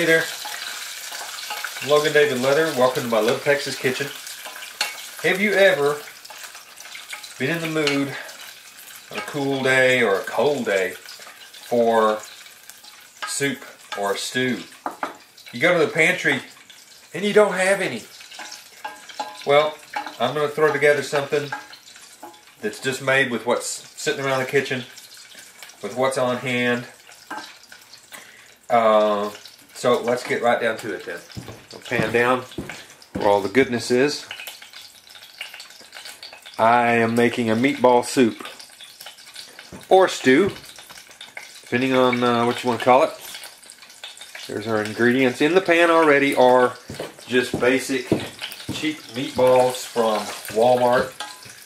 Hey there, I'm Logan David Leather. Welcome to my Little Texas kitchen. Have you ever been in the mood on a cool day or a cold day for soup or a stew? You go to the pantry and you don't have any. Well, I'm going to throw together something that's just made with what's sitting around the kitchen, with what's on hand. So let's get right down to it then. I'll pan down where all the goodness is. I am making a meatball soup or stew, depending on what you want to call it. There's our ingredients. In the pan already are just basic cheap meatballs from Walmart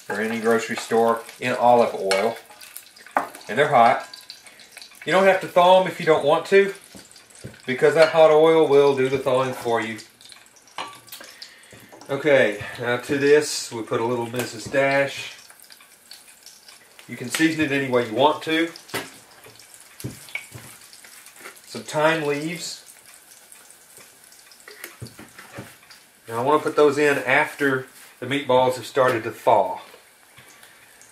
or any grocery store in olive oil, and they're hot. You don't have to thaw them if you don't want to, because that hot oil will do the thawing for you. Okay, now to this we put a little Mrs. Dash. You can season it any way you want to. Some thyme leaves. Now I want to put those in after the meatballs have started to thaw.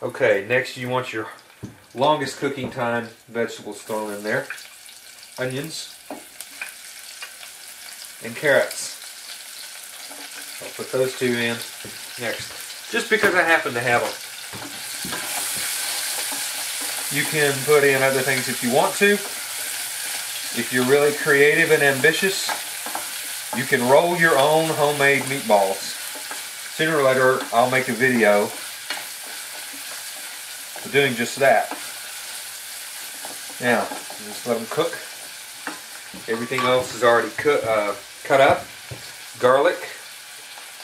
Okay, next you want your longest cooking time vegetables thrown in there. Onions and carrots. I'll put those two in next, just because I happen to have them. You can put in other things if you want to. If you're really creative and ambitious, you can roll your own homemade meatballs. Sooner or later, I'll make a video for doing just that. Now, just let them cook. Everything else is already cut up. Garlic,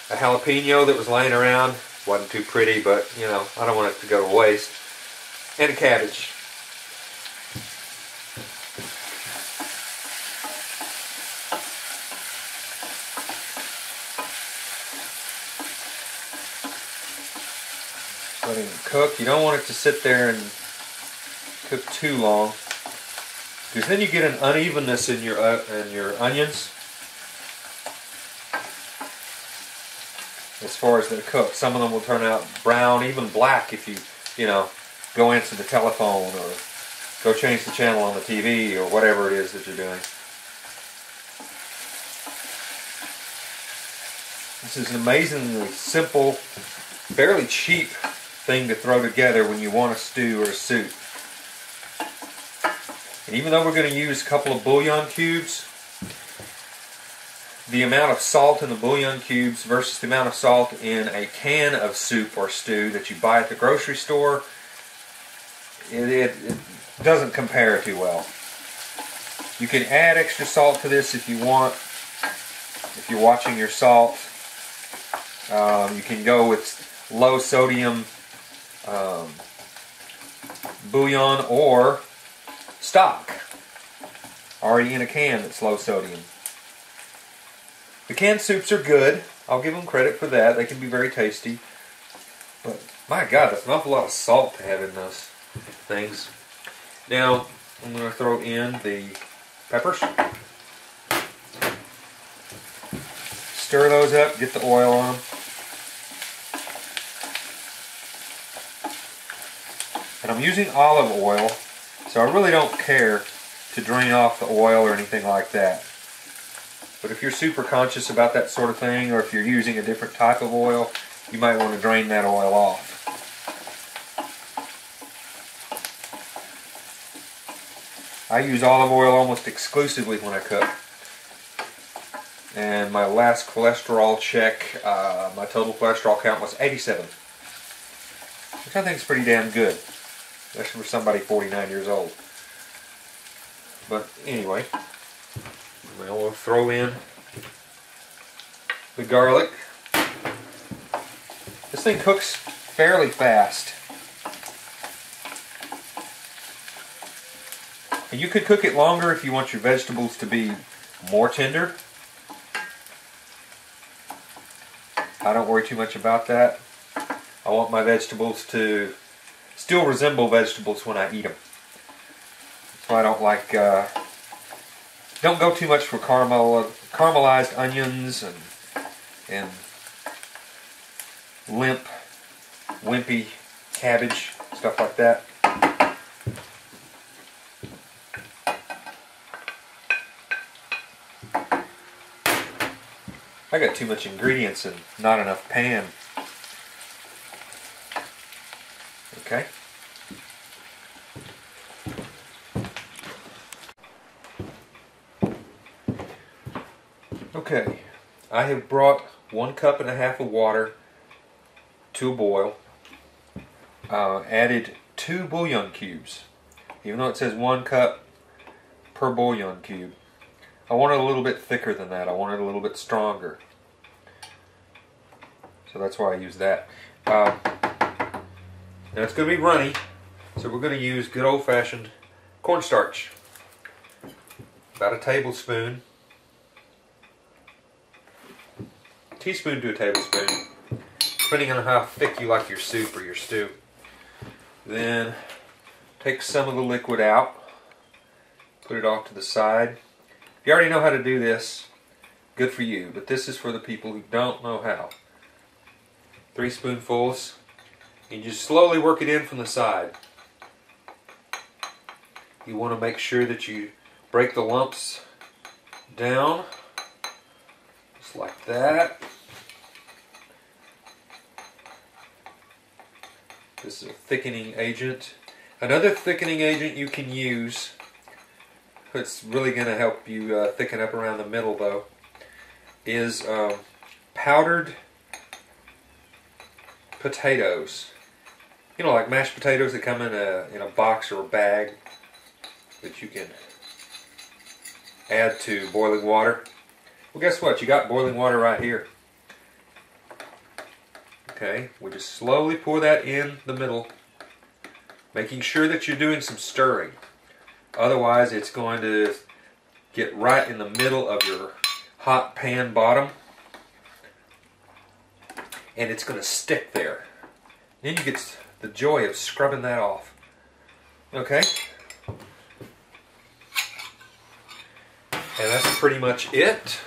a jalapeno that was laying around. Wasn't too pretty, but you know, I don't want it to go to waste. And a cabbage. Letting it cook. You don't want it to sit there and cook too long, because then you get an unevenness in your onions as far as they're cooked. Some of them will turn out brown, even black, if you go answer the telephone or go change the channel on the TV or whatever it is that you're doing. This is an amazingly simple, fairly cheap thing to throw together when you want a stew or a soup. And even though we're going to use a couple of bouillon cubes, the amount of salt in the bouillon cubes versus the amount of salt in a can of soup or stew that you buy at the grocery store, it doesn't compare too well. You can add extra salt to this if you want. If you're watching your salt, you can go with low sodium bouillon or stock already in a can that's low sodium. The canned soups are good. I'll give them credit for that. They can be very tasty. But my God, that's an awful lot of salt to have in those things. Now I'm going to throw in the peppers. Stir those up, get the oil on them. And I'm using olive oil, so I really don't care to drain off the oil or anything like that. But if you're super conscious about that sort of thing, or if you're using a different type of oil, you might want to drain that oil off. I use olive oil almost exclusively when I cook. And my last cholesterol check, my total cholesterol count was 87. Which I think is pretty damn good, especially for somebody 49 years old. But anyway, we'll throw in the garlic. This thing cooks fairly fast. And you could cook it longer if you want your vegetables to be more tender. I don't worry too much about that. I want my vegetables to still resemble vegetables when I eat them. That's why I don't like Don't go too much for caramelized onions and wimpy cabbage, stuff like that. I got too much ingredients and not enough pan. Okay. Okay, I have brought 1.5 cups of water to a boil. Added 2 bouillon cubes. Even though it says 1 cup per bouillon cube, I want it a little bit thicker than that. I want it a little bit stronger. So that's why I use that. Now it's going to be runny, so we're going to use good old-fashioned cornstarch. About a tablespoon. Teaspoon to a tablespoon, depending on how thick you like your soup or your stew. Then take some of the liquid out, put it off to the side. If you already know how to do this, good for you, but this is for the people who don't know how. 3 spoonfuls, and just slowly work it in from the side. You want to make sure that you break the lumps down, just like that. This is a thickening agent. Another thickening agent you can use, it's really going to help you thicken up around the middle though, is powdered potatoes. You know, like mashed potatoes that come in a box or a bag that you can add to boiling water. Well, guess what? You got boiling water right here. Okay, we just slowly pour that in the middle, making sure that you're doing some stirring. Otherwise, it's going to get right in the middle of your hot pan bottom, and it's going to stick there. Then you get the joy of scrubbing that off. Okay? And that's pretty much it.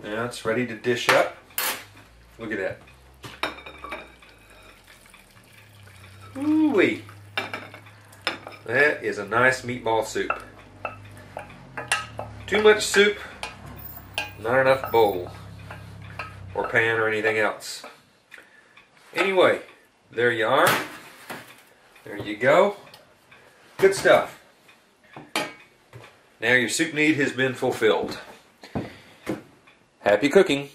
Now it's ready to dish up. Look at that. Ooh-wee. That is a nice meatball soup. Too much soup, not enough bowl or pan or anything else. Anyway, there you are. There you go. Good stuff. Now your soup need has been fulfilled. Happy cooking.